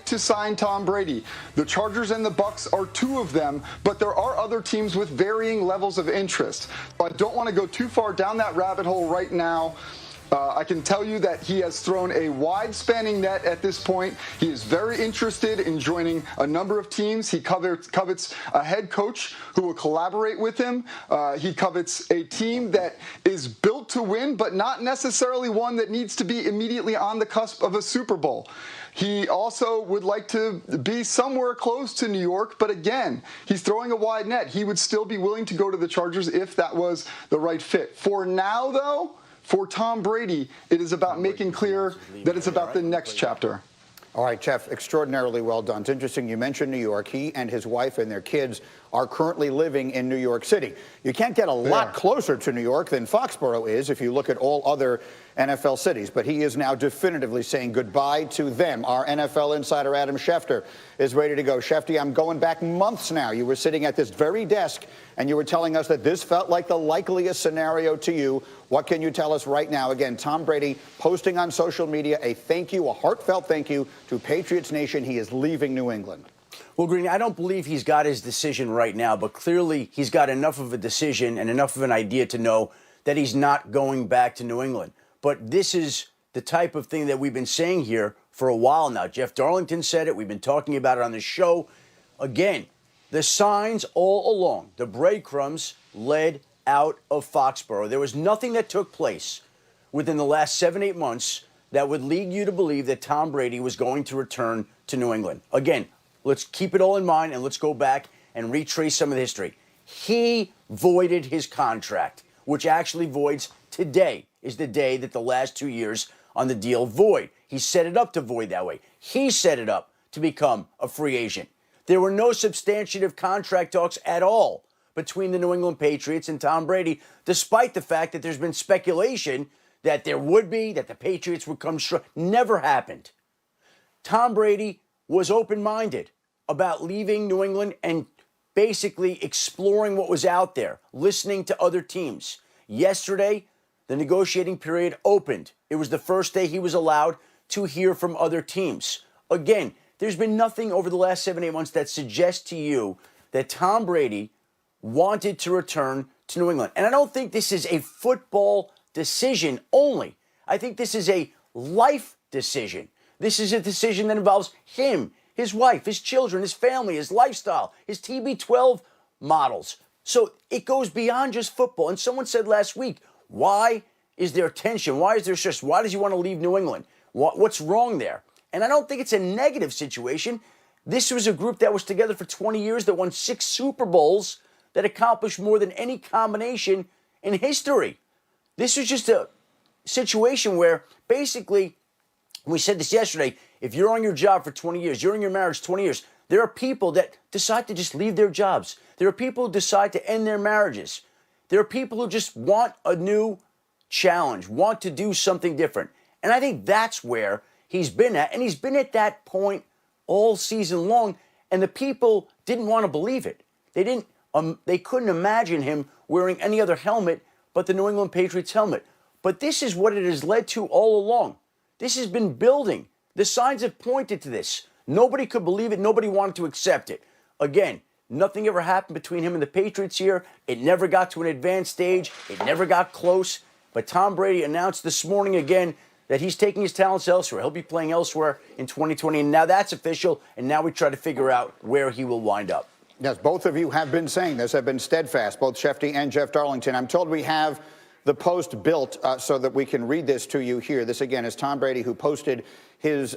to sign Tom Brady. The Chargers and the Bucks are two of them, but there are other teams with varying levels of interest. I don't want to go too far down that rabbit hole right now. I can tell you that he has thrown a wide-spanning net at this point. He is very interested in joining a number of teams. He covets a head coach who will collaborate with him. He covets a team that is built to win, but not necessarily one that needs to be immediately on the cusp of a Super Bowl. He also would like to be somewhere close to New York, but again, he's throwing a wide net. He would still be willing to go to the Chargers if that was the right fit. For now, though, for Tom Brady, it is about making clear that it's about the next chapter. All right, Jeff, extraordinarily well done. It's interesting you mentioned New York. He and his wife and their kids are currently living in New York City. You can't get a lot closer to New York than Foxborough is if you look at all other NFL cities. But he is now definitively saying goodbye to them. Our NFL insider, Adam Schefter, is ready to go. Shefty, I'm going back months now. You were sitting at this very desk, and you were telling us that this felt like the likeliest scenario to you. What can you tell us right now? Again, Tom Brady posting on social media a thank you, a heartfelt thank you to Patriots Nation. He is leaving New England. Well, Greeny, I don't believe he's got his decision right now, but clearly he's got enough of a decision and enough of an idea to know that he's not going back to New England. But this is the type of thing that we've been saying here for a while now. Jeff Darlington said it. We've been talking about it on the show. Again, the signs all along, the breadcrumbs led out of Foxborough. There was nothing that took place within the last 7-8 months that would lead you to believe that Tom Brady was going to return to New England. Again, let's keep it all in mind and let's go back and retrace some of the history. He voided his contract, which actually voids today is the day that the last 2 years on the deal void. He set it up to void that way. He set it up to become a free agent. There were no substantive contract talks at all between the New England Patriots and Tom Brady, despite the fact that there's been speculation that there would be, that the Patriots would come short. Never happened. Tom Brady was open-minded about leaving New England and basically exploring what was out there, listening to other teams. Yesterday, the negotiating period opened. It was the first day he was allowed to hear from other teams. Again, there's been nothing over the last 7-8 months that suggests to you that Tom Brady wanted to return to New England. And I don't think this is a football decision only. I think this is a life decision. This is a decision that involves him, his wife, his children, his family, his lifestyle, his TB12 models. So it goes beyond just football. And someone said last week, why is there tension? Why is there stress? Why does he want to leave New England? What's wrong there? And I don't think it's a negative situation. This was a group that was together for 20 years that won 6 Super Bowls that accomplished more than any combination in history. This was just a situation where basically, we said this yesterday, if you're on your job for 20 years, you're in your marriage 20 years, there are people that decide to just leave their jobs. There are people who decide to end their marriages. There are people who just want a new challenge, want to do something different. And I think that's where he's been at. And he's been at that point all season long. And the people didn't want to believe it. They couldn't imagine him wearing any other helmet but the New England Patriots helmet. But this is what it has led to all along. This has been building. The signs have pointed to this. Nobody could believe it. Nobody wanted to accept it. Again, nothing ever happened between him and the Patriots here. It never got to an advanced stage. It never got close. But Tom Brady announced this morning again that he's taking his talents elsewhere. He'll be playing elsewhere in 2020. And now that's official. And now we try to figure out where he will wind up. Yes, both of you have been saying this, have been steadfast, both Shefty and Jeff Darlington. I'm told we have the post built so that we can read this to you here. This, again, is Tom Brady, who posted his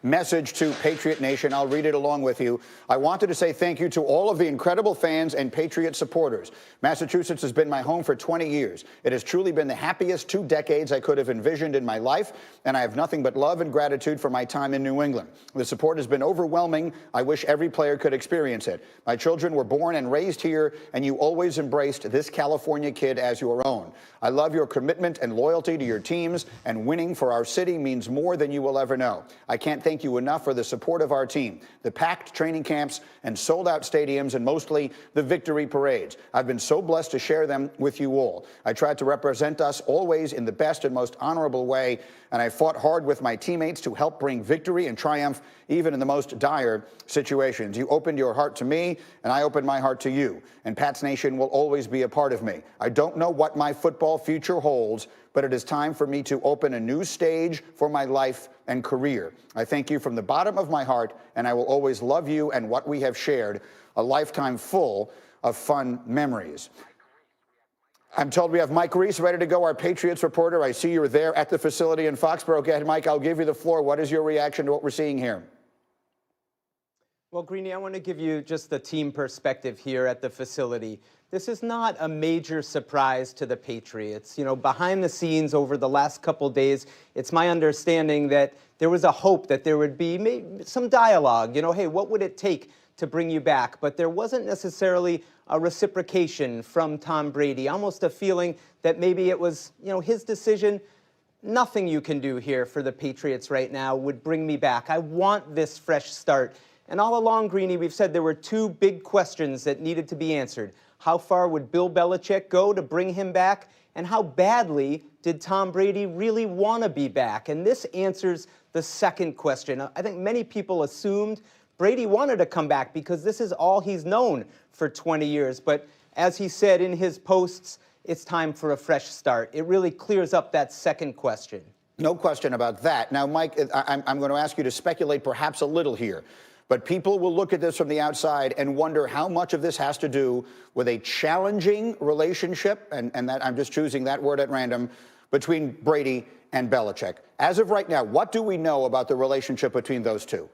message to Patriot Nation. I'll read it along with you. I wanted to say thank you to all of the incredible fans and Patriot supporters. Massachusetts has been my home for 20 years. It has truly been the happiest 2 decades I could have envisioned in my life, and I have nothing but love and gratitude for my time in New England. The support has been overwhelming. I wish every player could experience it. My children were born and raised here, and you always embraced this California kid as your own. I love your commitment and loyalty to your teams, and winning for our city means more than you will ever know. I can't thank you enough for the support of our team, the packed training camps and sold-out stadiums, and mostly the victory parades. I've been so blessed to share them with you all. I tried to represent us always in the best and most honorable way. and I fought hard with my teammates to help bring victory and triumph even in the most dire situations. You opened your heart to me, and I opened my heart to you. And Pats Nation will always be a part of me. I don't know what my football future holds, but it is time for me to open a new stage for my life and career. I thank you from the bottom of my heart, and I will always love you and what we have shared, a lifetime full of fun memories. I'm told we have Mike Reese ready to go, our Patriots reporter. I see you're there at the facility in Foxborough. Go ahead, Mike, I'll give you the floor. What is your reaction to what we're seeing here? Well, Greeny, I want to give you just the team perspective here at the facility. This is not a major surprise to the Patriots. You know, behind the scenes over the last couple days, it's my understanding that there was a hope that there would be maybe some dialogue. You know, hey, what would it take to bring you back? But there wasn't necessarily a reciprocation from Tom Brady, almost a feeling that maybe it was, you know, his decision. Nothing you can do here for the Patriots right now would bring me back. I want this fresh start. And all along, Greeny, we've said there were two big questions that needed to be answered. How far would Bill Belichick go to bring him back? And how badly did Tom Brady really want to be back? And this answers the second question. I think many people assumed Brady wanted to come back because this is all he's known for 20 years. But as he said in his posts, it's time for a fresh start. It really clears up that second question. No question about that. Now, Mike, I'm going to ask you to speculate perhaps a little here. But people will look at this from the outside and wonder how much of this has to do with a challenging relationship, and that I'm just choosing that word at random, between Brady and Belichick. As of right now, what do we know about the relationship between those two?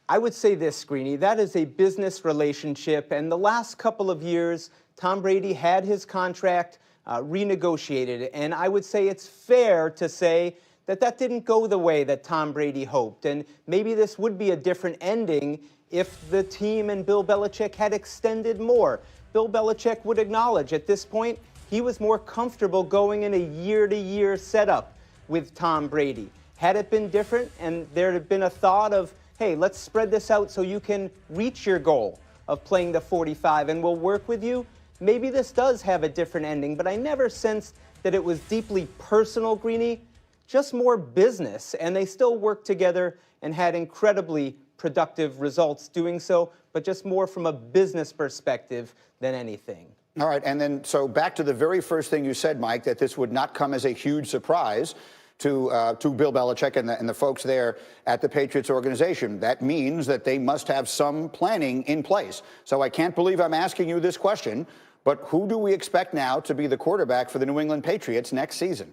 I would say this, Greeny, that is a business relationship, and the last couple of years, Tom Brady had his contract renegotiated, and I would say it's fair to say that didn't go the way that Tom Brady hoped. And maybe this would be a different ending if the team and Bill Belichick had extended more. Bill Belichick would acknowledge at this point he was more comfortable going in a year-to-year setup with Tom Brady. Had it been different and there had been a thought of, hey, let's spread this out so you can reach your goal of playing the 45 and we'll work with you, maybe this does have a different ending. But I never sensed that it was deeply personal, Greeny, just more business, and they still worked together and had incredibly productive results doing so, but just more from a business perspective than anything. All right, and then so back to the very first thing you said, Mike, that this would not come as a huge surprise to Bill Belichick and the folks there at the Patriots organization. That means that they must have some planning in place. So I can't believe I'm asking you this question, but who do we expect now to be the quarterback for the New England Patriots next season?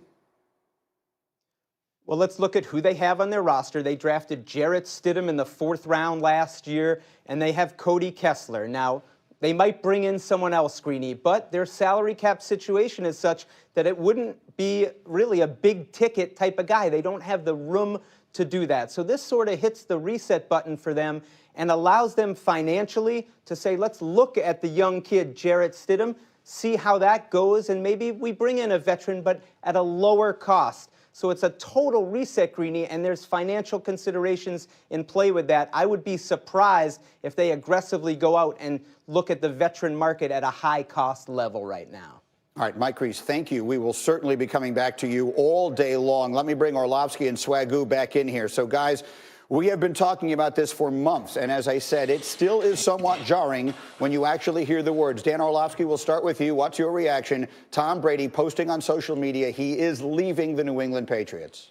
Well, let's look at who they have on their roster. They drafted Jarrett Stidham in the 4th round last year, and they have Cody Kessler. Now, they might bring in someone else, Greeny, but their salary cap situation is such that it wouldn't be really a big ticket type of guy. They don't have the room to do that. So this sort of hits the reset button for them and allows them financially to say, let's look at the young kid, Jarrett Stidham, see how that goes, and maybe we bring in a veteran, but at a lower cost. So it's a total reset, Greeny, and there's financial considerations in play with that. I would be surprised if they aggressively go out and look at the veteran market at a high-cost level right now. All right, Mike Reese, thank you. We will certainly be coming back to you all day long. Let me bring Orlovsky and Swagoo back in here. So, guys, we have been talking about this for months, and as I said, it still is somewhat jarring when you actually hear the words. Dan Orlovsky, we'll start with you. What's your reaction? Tom Brady posting on social media he is leaving the New England Patriots.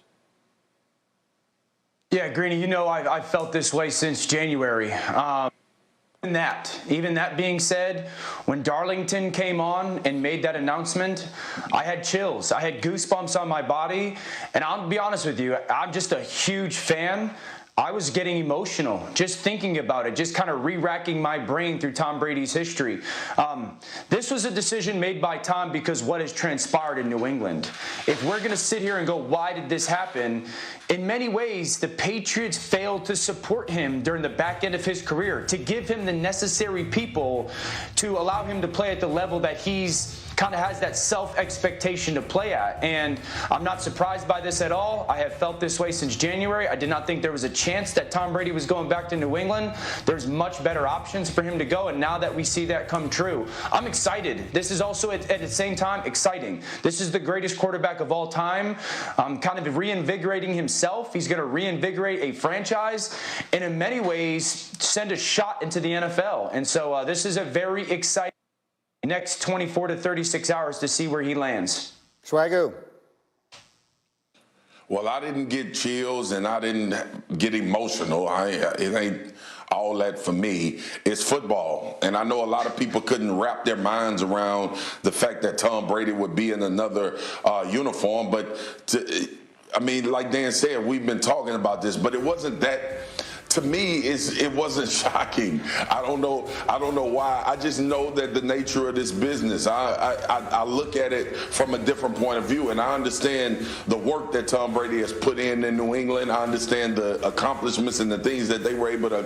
Yeah, Greeny, you know I've felt this way since January. Even that being said, when Darlington came on and made that announcement, I had chills. I had goosebumps on my body. And I'll be honest with you, I'm just a huge fan. I was getting emotional just thinking about it, just kind of re-racking my brain through Tom Brady's history. This was a decision made by Tom because what has transpired in New England. If we're going to sit here and go, why did this happen? In many ways, the Patriots failed to support him during the back end of his career, to give him the necessary people to allow him to play at the level that he's kind of has that self-expectation to play at. And I'm not surprised by this at all. I have felt this way since January. I did not think there was a chance that Tom Brady was going back to New England. There's much better options for him to go, and now that we see that come true, I'm excited. This is also, at the same time, exciting. This is the greatest quarterback of all time, kind of reinvigorating himself. He's going to reinvigorate a franchise and in many ways send a shot into the NFL. And so this is a very exciting next 24 to 36 hours to see where he lands. Swagoo. Well, I didn't get chills and I didn't get emotional. It ain't all that for me. It's football. And I know a lot of people couldn't wrap their minds around the fact that Tom Brady would be in another uniform. But, like Dan said, we've been talking about this, but it wasn't that. To me, it wasn't shocking. I don't know why. I just know that the nature of this business. I look at it from a different point of view, and I understand the work that Tom Brady has put in New England. I understand the accomplishments and the things that they were able to